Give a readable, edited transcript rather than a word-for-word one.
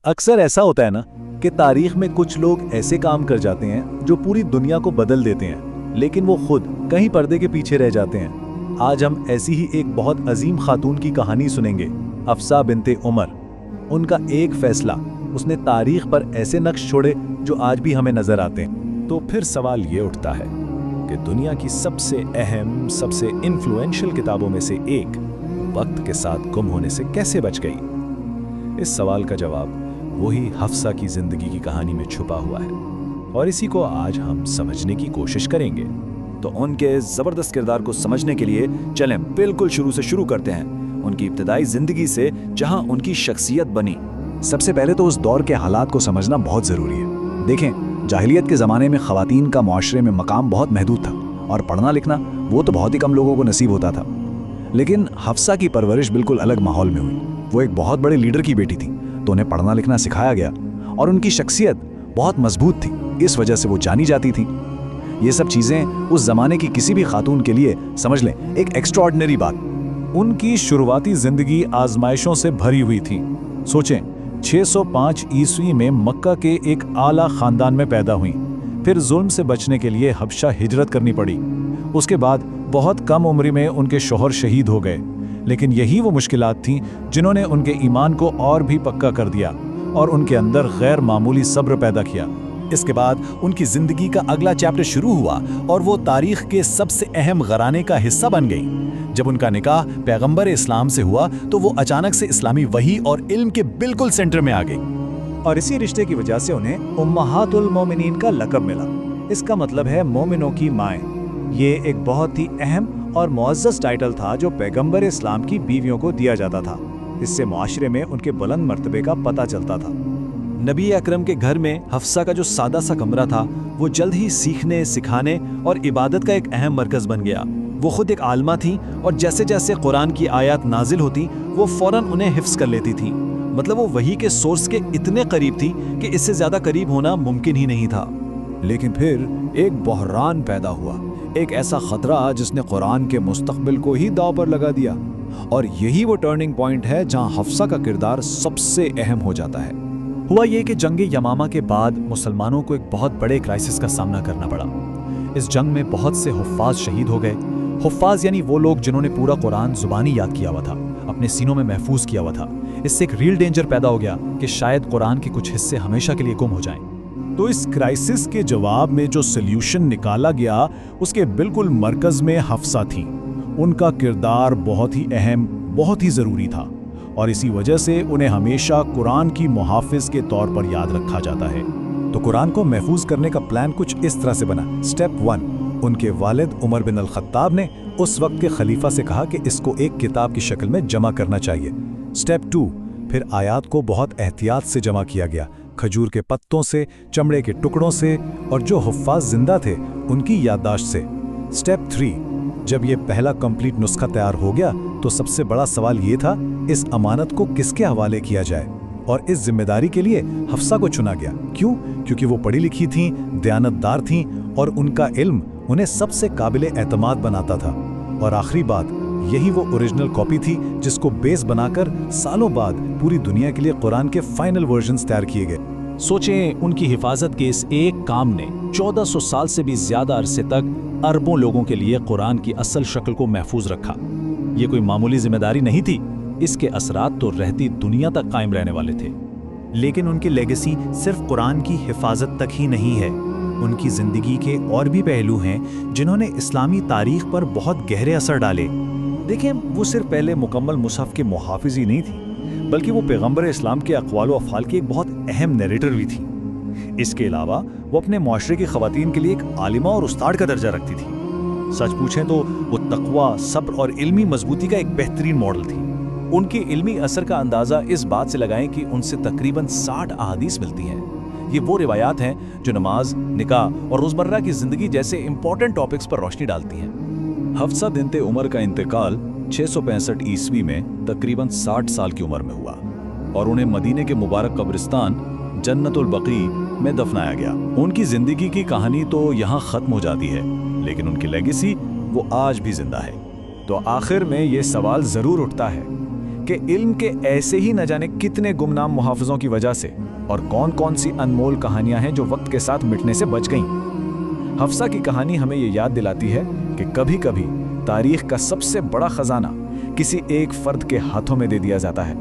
اکثر ایسا ہوتا ہے نا کہ تاریخ میں کچھ لوگ ایسے کام کر جاتے ہیں جو پوری دنیا کو بدل دیتے ہیں، لیکن وہ خود کہیں پردے کے پیچھے رہ جاتے ہیں۔ آج ہم ایسی ہی ایک بہت عظیم خاتون کی کہانی سنیں گے، حفصہ بنت عمر۔ ان کا ایک فیصلہ، اس نے تاریخ پر ایسے نقش چھوڑے جو آج بھی ہمیں نظر آتے ہیں۔ تو پھر سوال یہ اٹھتا ہے کہ دنیا کی سب سے اہم، سب سے انفلوئنشل کتابوں میں سے ایک وقت کے ساتھ گم ہونے سے کیسے بچ گئی؟ اس سوال کا جواب وہی حفصہ کی زندگی کی کہانی میں چھپا ہوا ہے، اور اسی کو آج ہم سمجھنے کی کوشش کریں گے۔ تو ان کے زبردست کردار کو سمجھنے کے لیے چلیں بالکل شروع سے شروع کرتے ہیں، ان کی ابتدائی زندگی سے جہاں ان کی شخصیت بنی۔ سب سے پہلے تو اس دور کے حالات کو سمجھنا بہت ضروری ہے۔ دیکھیں، جاہلیت کے زمانے میں خواتین کا معاشرے میں مقام بہت محدود تھا، اور پڑھنا لکھنا وہ تو بہت ہی کم لوگوں کو نصیب ہوتا تھا۔ لیکن حفصہ کی پرورش بالکل الگ ماحول میں ہوئی۔ وہ ایک بہت بڑے لیڈر کی بیٹی تھی، تو انہیں پڑھنا لکھنا سکھایا گیا، اور ان کی شخصیت بہت مضبوط تھی، اس وجہ سے وہ جانی جاتی تھی۔ یہ سب چیزیں اس زمانے کی کسی بھی خاتون کے لیے سمجھ لیں ایک ایکسٹرا آرڈنری بات۔ ان کی شروعاتی زندگی آزمائشوں سے بھری ہوئی تھی۔ سوچیں، 605 عیسوی میں مکہ کے ایک اعلیٰ خاندان میں پیدا ہوئیں، پھر ظلم سے بچنے کے لیے حبشہ ہجرت کرنی پڑی۔ اس کے بعد بہت کم عمری میں ان کے شوہر شہید ہو گئے، لیکن یہی وہ مشکلات تھیں جنہوں نے ان کے ایمان کو اور بھی پکا کر دیا اور ان کے اندر غیر معمولی صبر پیدا کیا۔ اس کے بعد ان کی زندگی کا اگلا چیپٹر شروع ہوا، اور وہ تاریخ کے سب سے اہم گھرانے کا حصہ بن گئی۔ جب ان کا نکاح پیغمبر اسلام سے ہوا تو وہ اچانک سے اسلامی وحی اور علم کے بالکل سینٹر میں آ گئی، اور اسی رشتے کی وجہ سے انہیں امہات المومنین کا لقب ملا۔ اس کا مطلب ہے مومنوں کی مائیں۔ یہ ایک بہت ہی اہم اور معزز ٹائٹل تھا جو پیغمبر اسلام کی بیویوں کو دیا جاتا تھا۔ اس سے معاشرے میں ان کے بلند مرتبے کا پتہ چلتا تھا۔ نبی اکرم کے گھر میں حفصہ کا جو سادہ سا کمرہ تھا، وہ جلد ہی سیکھنے، سکھانے اور عبادت کا ایک اہم مرکز بن گیا۔ وہ خود ایک عالمہ تھیں، اور جیسے جیسے قرآن کی آیات نازل ہوتی وہ فوراً انہیں حفظ کر لیتی تھیں۔ مطلب وہ وحی کے سورس کے اتنے قریب تھی کہ اس سے زیادہ قریب ہونا ممکن ہی نہیں تھا۔ لیکن پھر ایک بحران پیدا ہوا، ایک ایسا خطرہ جس نے قرآن کے مستقبل کو ہی داؤ پر لگا دیا، اور یہی وہ ٹرننگ پوائنٹ ہے جہاں حفصہ کا کردار سب سے اہم ہو جاتا ہے۔ ہوا یہ کہ جنگ یمامہ کے بعد مسلمانوں کو ایک بہت بڑے کرائسس کا سامنا کرنا پڑا۔ اس جنگ میں بہت سے حفاظ شہید ہو گئے۔ حفاظ یعنی وہ لوگ جنہوں نے پورا قرآن زبانی یاد کیا ہوا تھا، اپنے سینوں میں محفوظ کیا ہوا تھا۔ اس سے ایک ریل ڈینجر پیدا ہو گیا کہ شاید قرآن کے کچھ حصے ہمیشہ کے لیے گم ہو جائیں۔ تو اس کرائسس کے جواب میں جو سلیوشن نکالا گیا، اس کے بالکل مرکز میں حفصہ تھیں۔ ان کا کردار بہت ہی اہم، بہت ہی ضروری تھا، اور اسی وجہ سے انہیں ہمیشہ قرآن کی محافظ کے طور پر یاد رکھا جاتا ہے۔ تو قرآن کو محفوظ کرنے کا پلان کچھ اس طرح سے بنا۔ سٹیپ 1، ان کے والد عمر بن الخطاب نے اس وقت کے خلیفہ سے کہا کہ اس کو ایک کتاب کی شکل میں جمع کرنا چاہیے۔ سٹیپ 2، پھر آیات کو بہت احتیاط سے جمع کیا گیا، کھجور کے پتوں سے، چمڑے کے ٹکڑوں سے، اور جو حفاظ زندہ تھے ان کی یادداشت سے۔ سٹیپ 3، جب یہ پہلا کمپلیٹ نسخہ تیار ہو گیا تو سب سے بڑا سوال یہ تھا، اس امانت کو کس کے حوالے کیا جائے، اور اس ذمہ داری کے لیے حفصہ کو چنا گیا۔ کیوں؟ کیونکہ وہ پڑھی لکھی تھیں، دیانتدار تھیں، اور ان کا علم انہیں سب سے قابل اعتماد بناتا تھا۔ اور آخری بات، یہی وہ اوریجنل کاپی تھی جس کو بیس بنا کر سالوں بعد پوری دنیا کے لیے قرآن کے فائنل ورژنز تیار کیے گئے۔ سوچیں، ان کی حفاظت کے اس ایک کام نے 1400 سال سے بھی زیادہ عرصے تک اربوں لوگوں کے لیے قرآن کی اصل شکل کو محفوظ رکھا۔ یہ کوئی معمولی ذمہ داری نہیں تھی، اس کے اثرات تو رہتی دنیا تک قائم رہنے والے تھے۔ لیکن ان کی لیگیسی صرف قرآن کی حفاظت تک ہی نہیں ہے، ان کی زندگی کے اور بھی پہلو ہیں جنہوں نے اسلامی تاریخ پر بہت گہرے اثر ڈالے۔ دیکھیں، وہ صرف پہلے مکمل مصحف کے محافظ ہی نہیں تھی، بلکہ وہ پیغمبر اسلام کے اقوال و افعال کی ایک بہت اہم نیریٹر بھی تھی۔ اس کے علاوہ وہ اپنے معاشرے کی خواتین کے لیے ایک عالمہ اور استاد کا درجہ رکھتی تھی۔ سچ پوچھیں تو وہ تقویٰ، صبر اور علمی مضبوطی کا ایک بہترین ماڈل تھی۔ ان کے علمی اثر کا اندازہ اس بات سے لگائیں کہ ان سے تقریباً 60 احادیث ملتی ہیں۔ یہ وہ روایات ہیں جو نماز، نکاح اور روزمرہ کی زندگی جیسے امپورٹنٹ ٹاپکس پر روشنی ڈالتی ہیں۔ حفصہ بنت عمر کا انتقال 665 عیسوی میں تقریباً 60 سال کی عمر میں ہوا، اور انہیں مدینے کے مبارک قبرستان جنت البقیع میں دفنایا گیا۔ ان کی زندگی کی کہانی تو یہاں ختم ہو جاتی ہے، لیکن ان کی لیگیسی وہ آج بھی زندہ ہے۔ تو آخر میں یہ سوال ضرور اٹھتا ہے کہ علم کے ایسے ہی نہ جانے کتنے گمنام محافظوں کی وجہ سے اور کون کون سی انمول کہانیاں ہیں جو وقت کے ساتھ مٹنے سے بچ گئیں۔ حفصہ کی کہانی ہمیں یہ یاد دلاتی ہے کہ کبھی کبھی تاریخ کا سب سے بڑا خزانہ کسی ایک فرد کے ہاتھوں میں دے دیا جاتا ہے،